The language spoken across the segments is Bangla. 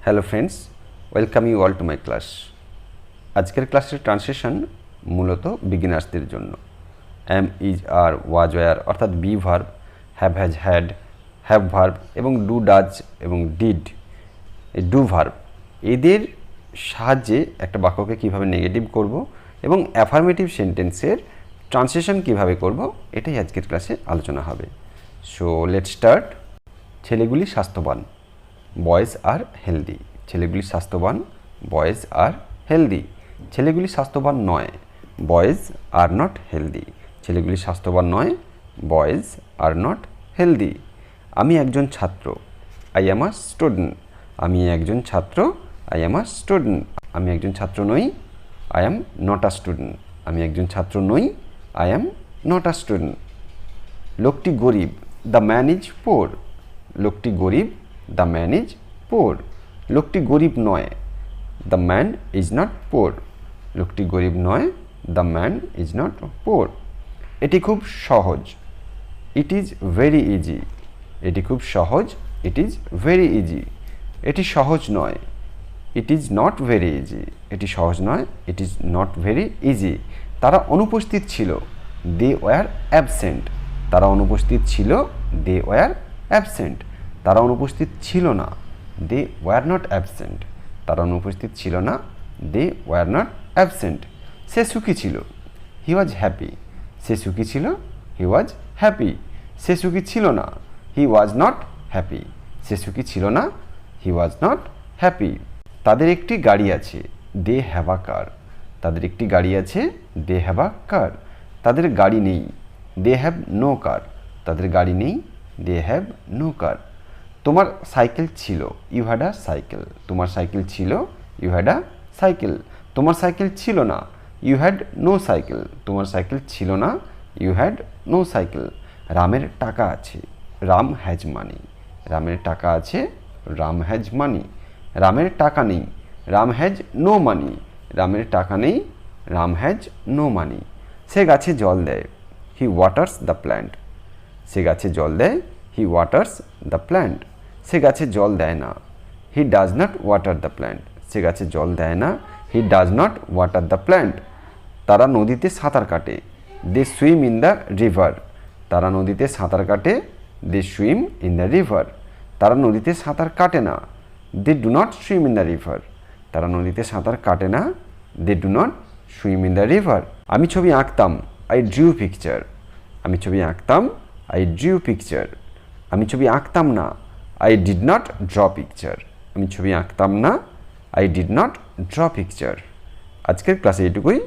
Hello friends, welcome you all to my class. আজকের ক্লাসের ট্রান্সলেশন মূলত বিগিনার্সদের জন্য। Am, is, are, was, were অর্থাৎ be verb, have, has, had, have verb এবং ডু, ডাজ এবং ডিড, এই ডু ভার্ব, এদের সাহায্যে একটা বাক্যকে কীভাবে নেগেটিভ করব এবং অ্যাফার্মেটিভ সেন্টেন্সের ট্রান্সলেশন কীভাবে করব, এটাই আজকের ক্লাসে আলোচনা হবে। So let's start. ছেলেগুলি স্বাস্থ্যবান, বয়েজ আর হেলদি। ছেলেগুলি স্বাস্থ্যবান, বয়েজ আর হেলদি। ছেলেগুলি স্বাস্থ্যবান নয়, বয়েজ আর নট হেলদি। ছেলেগুলি স্বাস্থ্যবান নয়, বয়েজ আর নট হেলদি। আমি একজন ছাত্র, আই অ্যাম আ স্টুডেন্ট। আমি একজন ছাত্র, আই অ্যাম আ স্টুডেন্ট। আমি একজন ছাত্র নই, I am not a student. আমি একজন ছাত্র নই, I am not a student. লোকটি গরিব, দ্য ম্যান ইজ পোর। লোকটি গরিব, দ্য ম্যান ইজ পোর। লোকটি গরিব নয়, দ্য ম্যান ইজ নট পোর। লোকটি গরিব নয়, দ্য ম্যান ইজ নট পোর। এটি খুব সহজ, ইট ইজ ভেরি ইজি। এটি খুব সহজ, ইট ইজ ভেরি ইজি। এটি সহজ নয়, it is not very easy. এটি সহজ নয়, it is not very easy. তারা অনুপস্থিত ছিল, দে ওয়ার অ্যাবসেন্ট। তারা অনুপস্থিত ছিল, দে ওয়ার অ্যাবসেন্ট। তারা অনুপস্থিত ছিল না, দে ওয়ার নট অ্যাবসেন্ট। তারা অনুপস্থিত ছিল না, দে ওয়ার নট অ্যাবসেন্ট। সে সুখী ছিল, হি ওয়াজ হ্যাপি। সে সুখী ছিল, হি ওয়াজ হ্যাপি। সে সুখী ছিল না, হি ওয়াজ নট হ্যাপি। সে সুখী ছিল না, হি ওয়াজ নট হ্যাপি। তাদের একটি গাড়ি আছে, দে হ্যাভ আ কার। তাদের একটি গাড়ি আছে, দে হ্যাভ আ কার। তাদের গাড়ি নেই, দে হ্যাভ নো কার। তাদের গাড়ি নেই, দে হ্যাভ নো কার। তোমার সাইকেল ছিল, ইউ হ্যাড আ সাইকেল। তোমার সাইকেল ছিল, ইউ হ্যাড আ সাইকেল। তোমার সাইকেল ছিল না, ইউ হ্যাড নো সাইকেল। তোমার সাইকেল ছিল না, ইউ হ্যাড নো সাইকেল। রামের টাকা আছে, রাম হ্যাজ মানি। রামের টাকা আছে, রাম হ্যাজ মানি। রামের টাকা নেই, রাম হ্যাজ নো মানি। রামের টাকা নেই, রাম হ্যাজ নো মানি। সে গাছে জল দেয়, হি ওয়াটার্স দ্য প্ল্যান্ট। সে গাছে জল দেয়, হি ওয়াটার্স দ্য প্ল্যান্ট। সে গাছে জল দেয় না, he does not water the plant. সে গাছে জল দেয় না, he does not water the plant. তারা নদীতে সাঁতার কাটে, they swim in the river. তারা নদীতে সাঁতার কাটে, they swim in the river. তারা নদীতে সাঁতার কাটে না, they do not swim in the river. তারা নদীতে সাঁতার কাটে না, they do not swim in the river. আমি ছবি আঁকতাম, আই ড্রিউ পিকচার। আমি ছবি আঁকতাম, আই ড্রিউ পিকচার। আমি ছবি আঁকতাম না, I did not draw picture. আমি ছবি আঁকতাম না, I did not draw picture. আজকের ক্লাসে এটুকুই।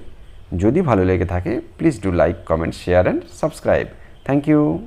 যদি ভালো লেগে থাকে please do like, comment, share and subscribe. Thank you.